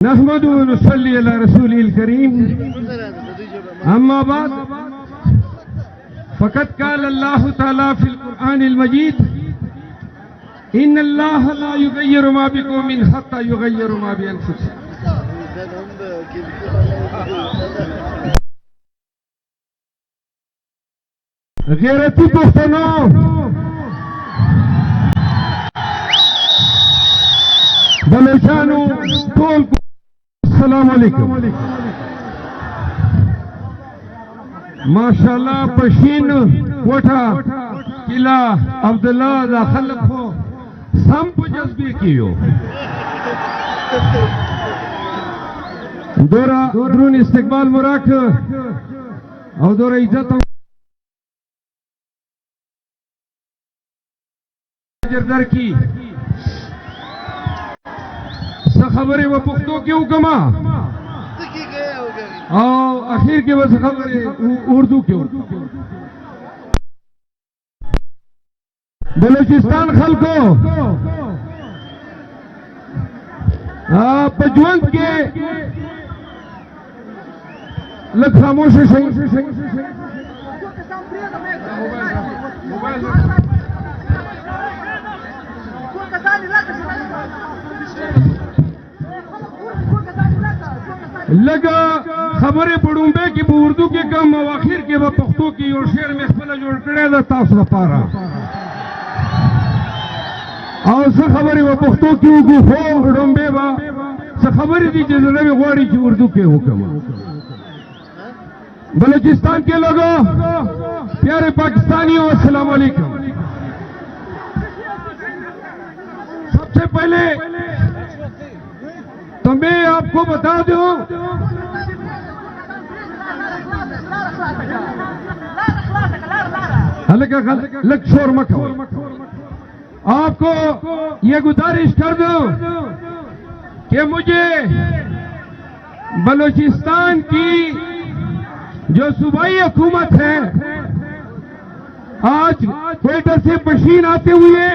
नहमदुहु व नुसल्ली अला रसूलिल करीम अम्मा बाद फ़क़द क़ाल अल्लाहु तआला फ़िल क़ुरआनिल मजीद इन्नल्लाह ला युग़य्यिरु मा बिक़ौमिन हत्ता युग़य्यिरु मा बि अनफुसिहिम। गैरती पख्तनों, बलोचानों, टोल को अस्सलाम वालेकुम। माशाअल्लाह पशीन कोठा किला अब्दुल्ला दाखिल हो सम जज्बे कियो दोरा दरून इस्तकबाल मुराक और दोरा इज्जत जरदर की खबरें वो पुख्तों की हुक्मा और आखिर के बस खबरें उर्दू के बलूचिस्तान खलको पजवंत के लग खामोश लगा खबरें पढ़ूंबे कि उर्दू के कम आखिर के पुख्तों की और शेर में खपला जोड़ करे तासु पारा और स खबरें वो पुख्तों की हो डोंबे वा स खबरें दी जजरे में वाड़ी की उर्दू के हुक्म। बलूचिस्तान के लोगों, प्यारे पाकिस्तानियों, अस्सलाम वालेकुम। सबसे पहले तो मैं आपको बता दूं शोर मत हो, आपको ये गुजारिश कर दूं कि मुझे बलूचिस्तान की जो सूबाई हुकूमत है आज क्वेटा से पशीन आते हुए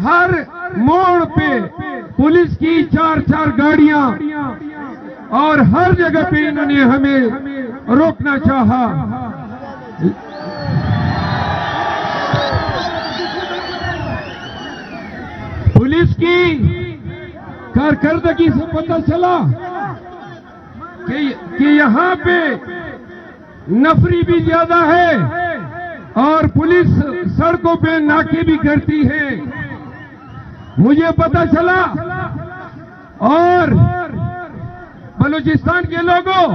हर मोड़ पे पुलिस की चार गाड़ियां और हर जगह पे इन्होंने हमें रोकना चाहा। पुलिस की कारकर्दगी से पता चला कि यहां पे नफरी भी ज्यादा है और पुलिस सड़कों पे नाके भी करती है। मुझे पता चला और बलूचिस्तान के लोगों,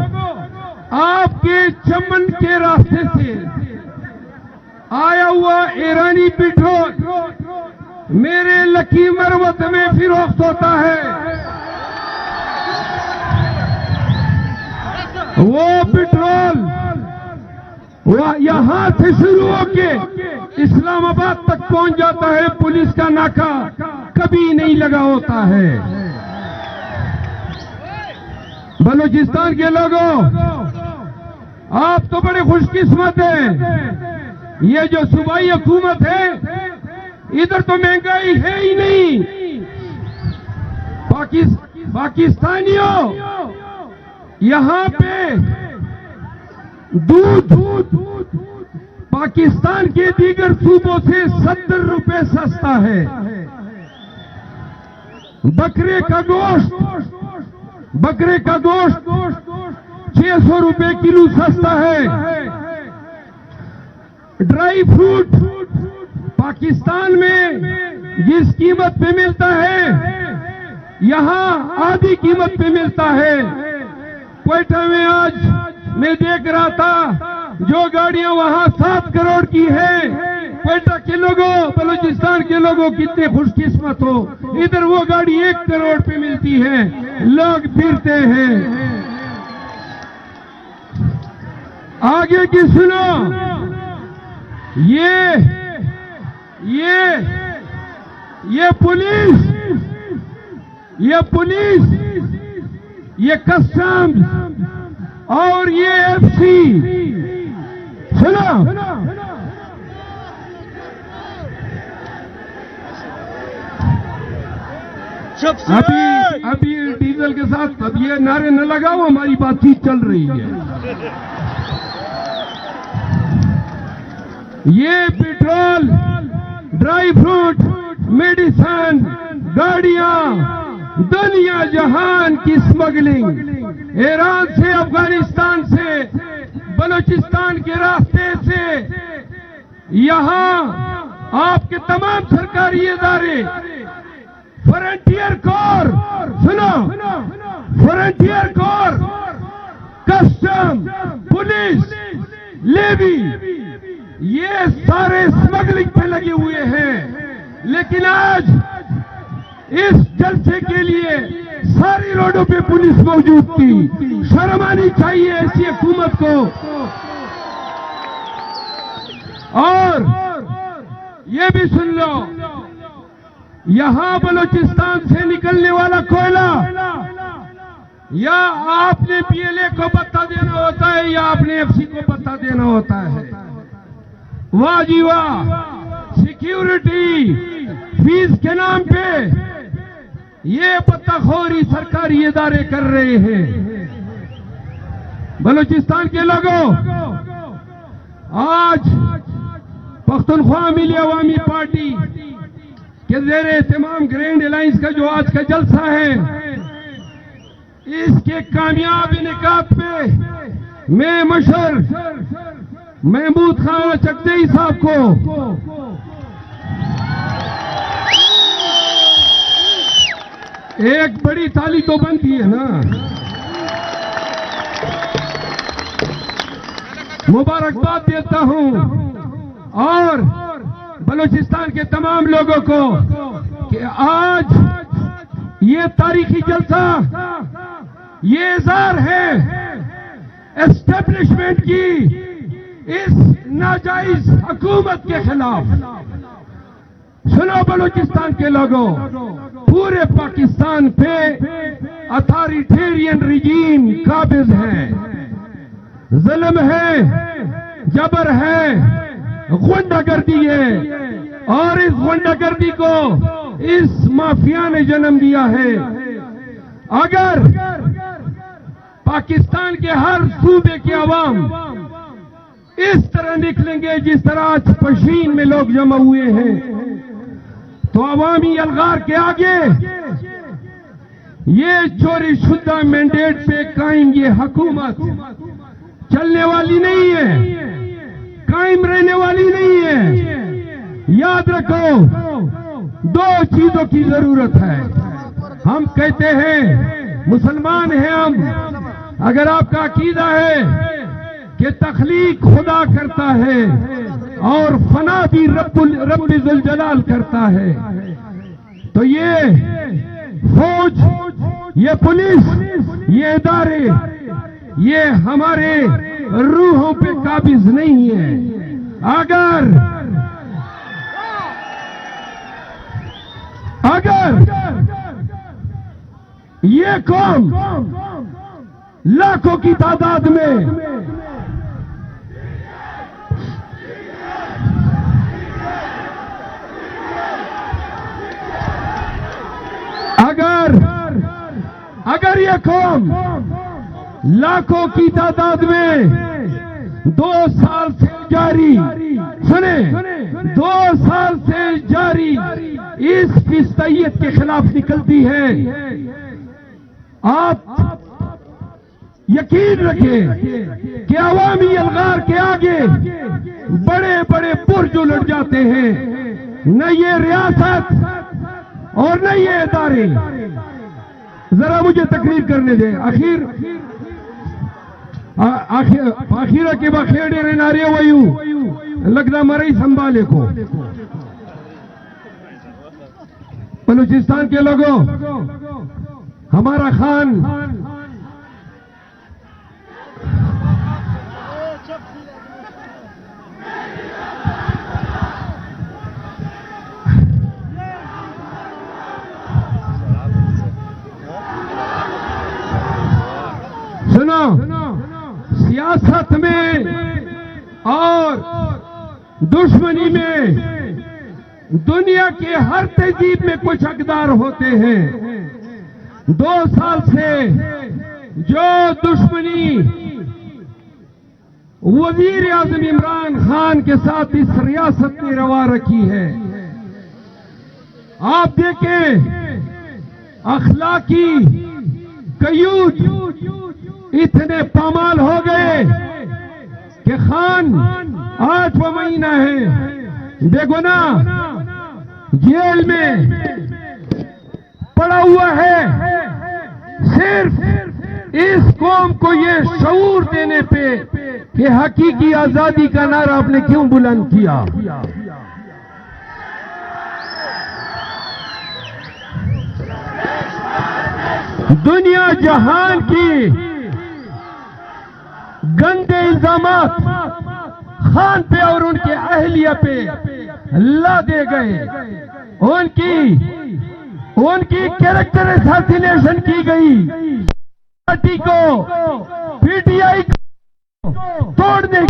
आपके चमन के रास्ते से आया हुआ ईरानी पेट्रोल मेरे लकी मरवत में फिरोख्त होता है। वो पेट्रोल यहां से शुरू होके इस्लामाबाद तक पहुंच जाता है। पुलिस का नाका कभी नहीं लगा होता है। बलूचिस्तान के लोगों, आप तो बड़े खुशकिस्मत हैं। ये जो सूबाई हुकूमत है, इधर तो महंगाई है ही नहीं। पाकिस्तानियों, यहां पे दूध पाकिस्तान के दीगर सूबों से 70 रुपए सस्ता है। बकरे का गोश्त 600 रुपए किलो सस्ता है। ड्राई फ्रूट पाकिस्तान में जिस कीमत पे मिलता है, यहां आधी कीमत पे मिलता है। क्वेटा में आज मैं देख रहा था जो गाड़ियां वहां 7 करोड़ की है। क्वेटा के लोगों, बलूचिस्तान के लोगों कितने खुशकिस्मत हो, इधर वो गाड़ी 1 करोड़ पे मिलती है। लोग फिरते हैं। आगे की सुनो, ये पुलिस, ये कस्टम्स और ये एफसी, सुनो, अभी के साथ अब ये नारे न लगाओ, हमारी बातचीत चल रही है। ये पेट्रोल, ड्राई फ्रूट, मेडिसिन, गाड़ियां, दुनिया जहान की स्मगलिंग ईरान से, अफगानिस्तान से, बलूचिस्तान के रास्ते से यहां आपके तमाम सरकारी इदारे, फ्रंटियर कोर, सुनो, frontier corps, custom, police, levy, ये सारे स्मगलिंग पे लगे हुए हैं। लेकिन आज इस जलसे के लिए सारी रोडों पे पुलिस मौजूद थी। शर्म आनी चाहिए ऐसी हुकूमत को। और ये भी सुन लो, यहां बलूचिस्तान से निकलने वाला कोयला या आपने पीएलए को पत्ता देना होता है या आपने एफसी को पत्ता देना होता है। वाह जी वाह, सिक्योरिटी फीस के नाम पे ये पत्ताखोरी सरकारी इदारे कर रहे हैं। बलूचिस्तान के लोगों, आज पख्तूनख्वा मिली अवामी पार्टी के ज़ेर एहतमाम ग्रैंड अलायंस का जो आज का जलसा है, इसके कामयाब इनेकाद पे मैं मशर महमूद खान चकदेई साहब को एक बड़ी ताली तो बनती है ना, मुबारकबाद देता हूं। और बलूचिस्तान के तमाम लोगों को कि आज ये तारीखी जलसा, ये इज़हार है एस्टेब्लिशमेंट की इस नाजायज हुकूमत के खिलाफ। सुनो बलूचिस्तान के लोगों, पूरे पाकिस्तान पे अथॉरिटेरियन रिजीम काबिज है, जुल्म है, जबर है, गुंडागर्दी है। और इस गुंडागर्दी को इस माफिया ने जन्म दिया है। अगर पाकिस्तान के हर सूबे के अवाम इस तरह निकलेंगे जिस तरह आज पशीन में लोग जमा हुए हैं, तो अवामी अलगार के आगे ये चोरी शुदा मैंडेट पे कायम ये हुकूमत चलने वाली नहीं है, कायम रहने वाली नहीं है। याद रखो, दो चीजों की जरूरत है। हम कहते हैं मुसलमान हैं हम, अगर आपका अकीदा है कि तख्लीक खुदा करता है और फना भी रब्बुल जलाल करता है, तो ये फौज, ये पुलिस, ये इदारे, ये हमारे रूहों पे काबिज नहीं है। अगर ये कौम लाखों की तादाद में अगर ये कौम लाखों की तादाद में 2 साल से जारी, सुने, 2 साल से जारी इस फिस्तैयत के खिलाफ निकलती है, आप यकीन रखें कि अवामी अलगार के आगे बड़े बड़े पुरज उलट जाते हैं। न ये रियासत और न ये इदारे। जरा मुझे तकरीर करने दे। आखिर के बखेड़े नारे वयू लगना मरई संभाले को। बलूचिस्तान के लोगों, हमारा खान सुनो, सियासत में और दुश्मनी में दुनिया के हर तहजीब में कुछ हकदार होते हैं। 2 साल से जो दुश्मनी वजीर आजम इमरान खान के साथ इस रियासत ने रवा रखी है, आप देखें अखलाकी कयूद इतने पामाल हो गए कि खान 8वां महीना है, देखो ना जेल में पड़ा हुआ है। सिर्फ इस कौम को ये शऊर देने पे कि हकीकी आजादी का नारा आपने क्यों बुलंद किया। दुनिया जहान की गंदे इल्जामात खान पे और उनके अहलिया पे लादे गए, उनकी कैरेक्टर असैसिनेशन की गई, पार्टी को पीटीआई को तोड़ने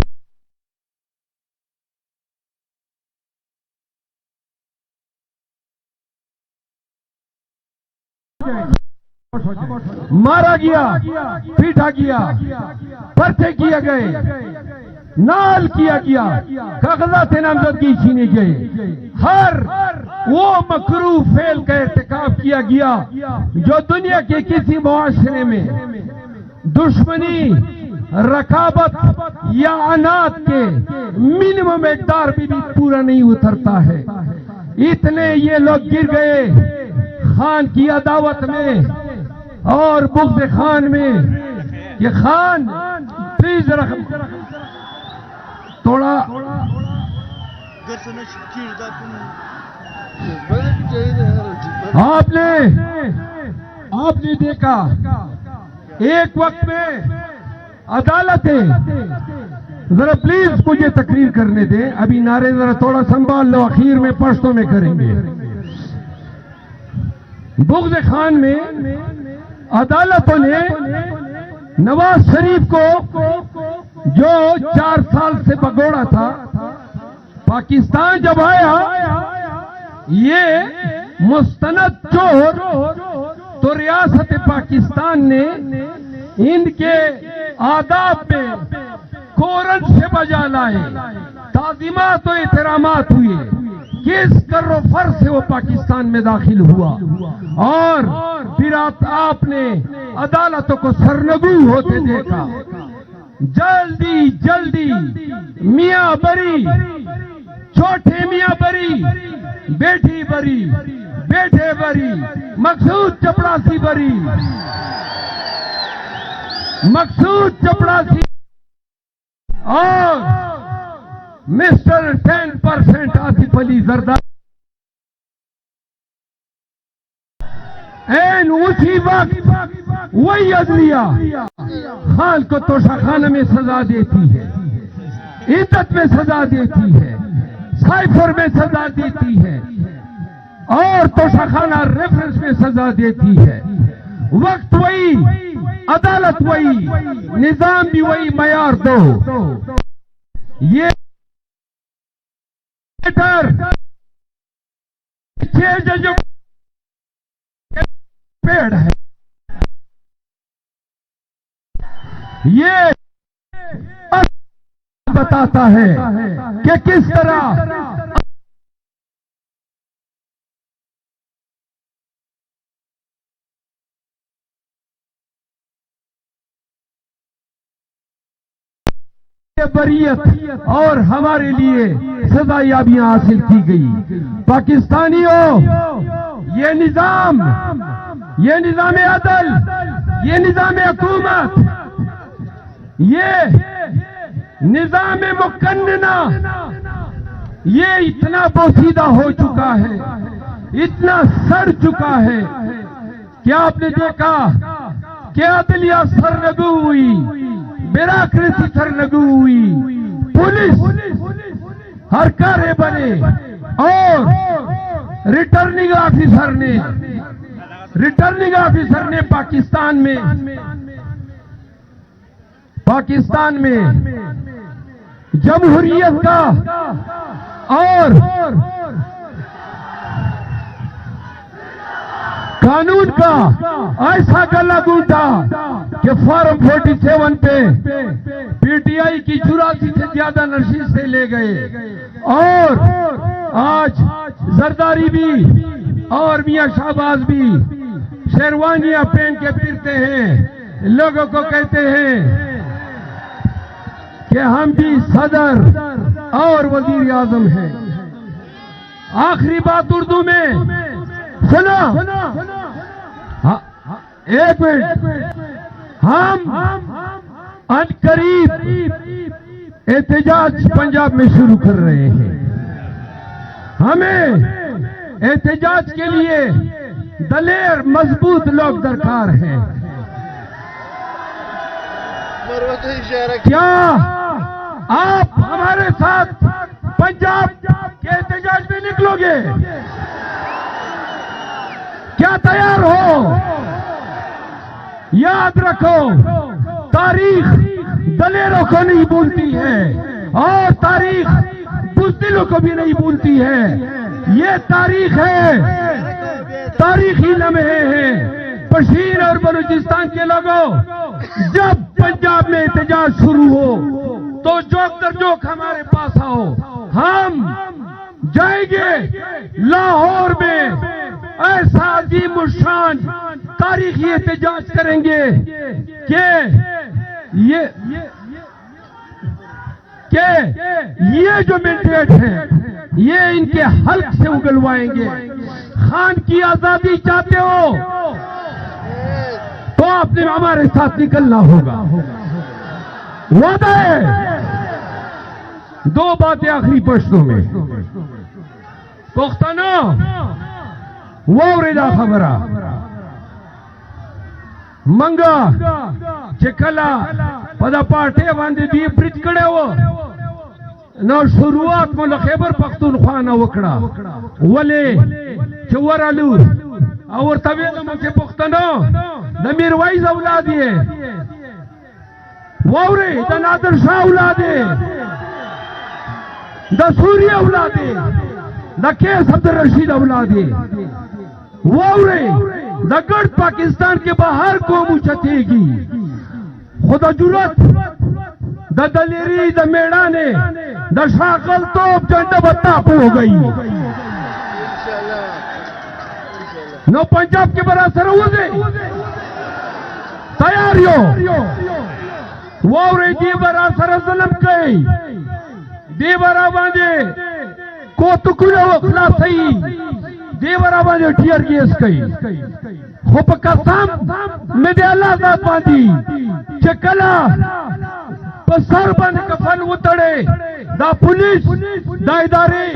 मारा गया, पीटा गया, पर्चे किए गए, नाल किया गया, कागजात नामजदगी छीने गए, हर वो मकरू फेल का इर्तिकाब किया गया जो दुनिया के किसी मुआशरे में दुश्मनी, रकाबत या अनाथ के मिनिमम मकदार भी पूरा नहीं उतरता है। इतने ये लोग गिर गए खान की अदावत में और बुग़्ज़ खान में। ये खान प्लीज थोड़ा आपने देखा एक वक्त में अदालतें, जरा प्लीज मुझे तकरीर करने दें, अभी नारे जरा थोड़ा संभाल लो, आखिर में पश्तो में करेंगे। बुग़्ज़ खान में अदालतों ने नवाज शरीफ को जो 4 साल से भगोड़ा था, पाकिस्तान जब आया ये मुस्तनद चोर, तो रियासत पाकिस्तान ने इनके आदाब में कोरन से बजा लाए, ताज़ीमात और एहतरामात हुए, किस करो फर से वो पाकिस्तान में दाखिल हुआ और फिर आपने अदालतों को सरनगू होते देखा। जल्दी जल्दी मियां बरी, छोटे मियां बरी, बेटी बरी, बेटे बरी, मकसूद चपड़ासी बरी, मकसूद चपड़ासी और मिस्टर 10% आसिफ अली जरदारी। एन उसी वक्त वही अदलिया खान को तोशाखाना में सजा देती है, इद्दत में सजा देती है, साइफर में सजा देती है और तोशाखाना रेफरेंस में सजा देती है। वक्त वही, अदालत वही, निजाम भी वही, मयार दो। ये जो पेड़ है ये बताता है कि किस तरह बरियत और हमारे लिए सजायाबियां हासिल की गई। पाकिस्तानियों, ये निजाम अदल, ये निजाम हुकूमत, ये निजाम मुकन्नना, ये इतना बोसीदा हो चुका है, इतना सड़ चुका है कि आपने देखा कि अदलिया सरनगू हुई, ब्यूरोक्रेसी सरनगू हुई, पुलिस हरकारे बने और रिटर्निंग ऑफिसर ने पाकिस्तान में जमहूरियत का और कानून का ऐसा गला घूटा कि फॉर्म 47 पे पीटीआई की 84 से ज्यादा नशीसे ले गए और आज जरदारी भी और मियां शाहबाज भी शेरवानियां पहन के फिरते हैं, लोगों को कहते हैं कि हम भी सदर और वजीर आजम हैं। आखिरी बात उर्दू में सुनो, एक मिनट, हम अनकरीब एहतजाज पंजाब में शुरू कर रहे हैं। हमें एहतजाज के लिए दलेर मजबूत लोग दरकार हैं। क्या आप हमारे साथ पंजाब के एहतजाज में निकलोगे? क्या तैयार हो? याद रखो, तारीख दलेरों को नहीं भूलती है और तारीख बुज़दिलों को भी नहीं भूलती है। ये तारीख है, तारीखी लम्हे हैं। पशीर और बलूचिस्तान के लोगों, जब पंजाब में एहतजाज शुरू हो तो जोक दर जोक हमारे पास आओ। हम जाएंगे लाहौर में, ऐसा अजीम शान तारीखी एहतजाज करेंगे ये जो मैंडेट है ये इनके हल्क से उगलवाएंगे। खान की आजादी चाहते हो तो आपने हमारे साथ निकलना होगा, वादा है। दो बातें आखिरी पश्तों में। पुख्ताना वावरेदा खबरा मंगा चिकला पदा पार्टे बांधे दी ब्रिज कड़े हो न शुरुआत में खैबर पख्तूनख्वा न वकड़ा वले चवरालू और तवेल मुझे पुख्तनो न मीरवाइज औलाद है वावरे द नादर शाह औलाद है द सूर्य औलाद है द केस अब्दुल रशीद औलाद है वावरे द गढ़ पाकिस्तान के बाहर कौम उछतेगी खुदा जुरत द दलेरी द मेड़ाने द शाकल तोप झंडा बत्ताप हो गई नो पंजाब के बरासर हो गए तैयारियों वो दी बरासर जलम कई देवरा बांधे को तुकुले वो खिलाफ सही देवरा बांधे टीयर गैस कई खुप कसम में दे अल्लाह दा बांधी चकला पसर बन कफन उतड़े दा पुलिस दा इदारे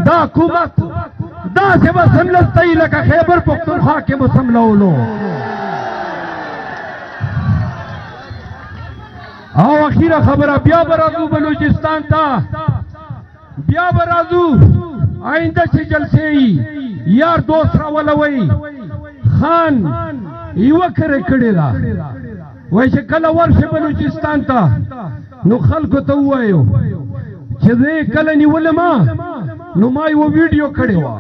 दा हुकूमत दा से बसमल तई लका खैबर पख्तूनख्वा के मुसमलो आओ अखीरा खबर बिया बराजू बलूचिस्तान था बिया बराजू आइंदा से जलसे ही यार दोसरा वाला वही खान युवक कड़ेला वैसे कल वर्ष बलूचिस्तान था नु खल्क तो हुआ छे कल निवलमा नु माई वो वीडियो खड़े हुआ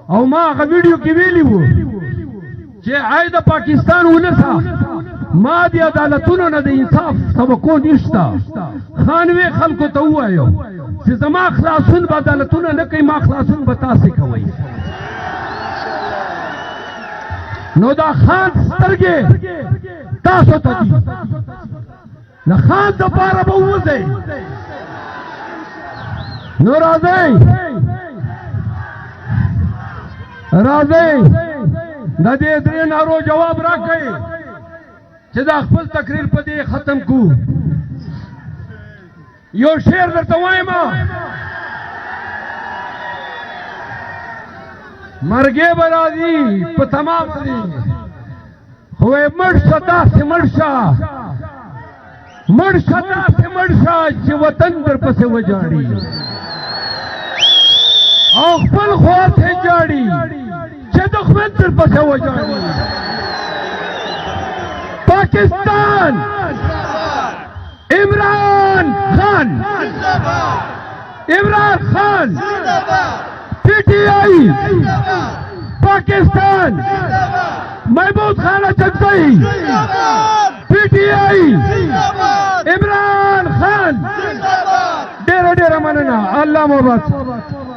और माँ का वीडियो की वेली वो जे आयदा पाकिस्तान उनसा माँ दी अदालतों ने दे इंसाफ सब को निष्ठा खानवे खल्क तो हुआ से जमा खलासून अदालतों ने कई माँ खलासून बता से खवई नोदा खान तरगे तासो तदी न खान तो पारा बहुत है नो राजे राजे नदे दे नारो जवाब रखे चदा खपल तकरीर पदे खत्म को यो शेर दर तवायमा मरगे बराजी प तमाम हुए मर्शदा से मर्शा मर्शदा से मर्शा जे वतन दर पसे वजाड़ी अखपल ख्वात है जाड़ी जे दुश्मन दर पसे वजाड़ी पाकिस्तान इमरान खान पीटीआई पाकिस्तान, महमूद खान अचकजई, पीटीआई, इमरान खान, डेरा डेरा मनना, अल्लाह मोहब्बत।